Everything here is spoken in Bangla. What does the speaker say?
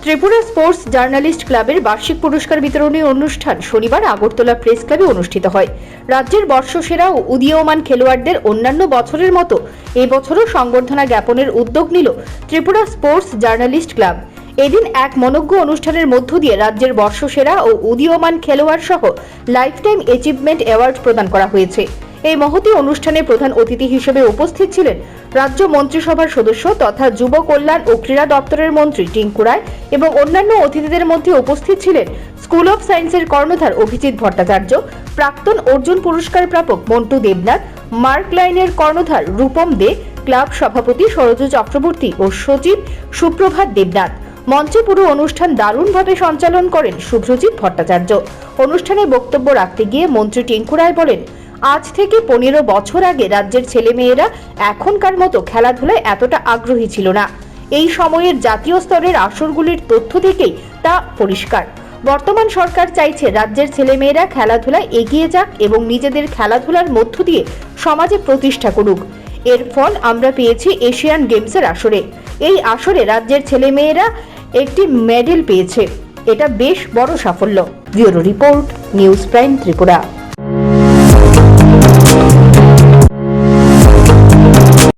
ত্রিপুরা স্পোর্টস জার্নালিস্ট ক্লাবের বার্ষিক পুরস্কার বিতরণী অনুষ্ঠান শনিবার আগরতলা প্রেস ক্লাবে অনুষ্ঠিত হয়। রাজ্যের বর্ষসেরা ও উদীয়মান খেলোয়াড়দের অন্যান্য বছরের মতো এবছরও সংবর্ধনা জ্ঞাপনের উদ্যোগ নিল ত্রিপুরা স্পোর্টস জার্নালিস্ট ক্লাব। এদিন এক মনোজ্ঞ অনুষ্ঠানের মধ্য দিয়ে রাজ্যের বর্ষসেরা ও উদীয়মান খেলোয়াড় সহ লাইফ টাইম অ্যাচিভমেন্ট অ্যাওয়ার্ড প্রদান করা হয়েছে। এই মহতী অনুষ্ঠানে প্রধান অতিথি হিসেবে উপস্থিত ছিলেন রাজ্য মন্ত্রিসভার সদস্য তথা যুব কল্যাণ ও ক্রীড়া দপ্তরের মন্ত্রী টিঙ্কু রায় এবং অন্যান্য অতিথিদের মধ্যে উপস্থিত ছিলেন স্কুল অফ সায়েন্সের কর্ণধার অভিজিৎ ভট্টাচার্য, প্রাক্তন অর্জুন পুরস্কার প্রাপক মন্টু দেবনাথ, মার্ক লাইনের কর্ণধার রূপম দে, ক্লাব সভাপতি সরোজ চক্রবর্তী ও সচিব সুপ্রভাত দেবনাথ। মঞ্চে পুরো অনুষ্ঠান দারুণভাবে সঞ্চালন করেন শুভ্রজিৎ ভট্টাচার্য। অনুষ্ঠানে বক্তব্য রাখতে গিয়ে মন্ত্রী টিঙ্কু রায় বলেন, আজ থেকে 15 বছর আগে রাজ্যের ছেলেমেয়েরা এখনকার মতো খেলাধুলায় এতটা আগ্রহী ছিল না। এই সময়ের জাতীয় স্তরের আসরগুলির তথ্য থেকেই তা পরিষ্কার। বর্তমান সরকার চাইছে রাজ্যের ছেলেমেয়েরা খেলাধুলায় এগিয়ে যাক এবং নিজেদের খেলাধুলার মধ্য দিয়ে সমাজে প্রতিষ্ঠা করুক। এর ফল আমরা পেয়েছি এশিয়ান গেমসের আসরে। এই আসরে রাজ্যের ছেলেমেয়েরা একটি মেডেল পেয়েছে। এটা বেশ বড় সাফল্য। Bureau report, news prime Tripura.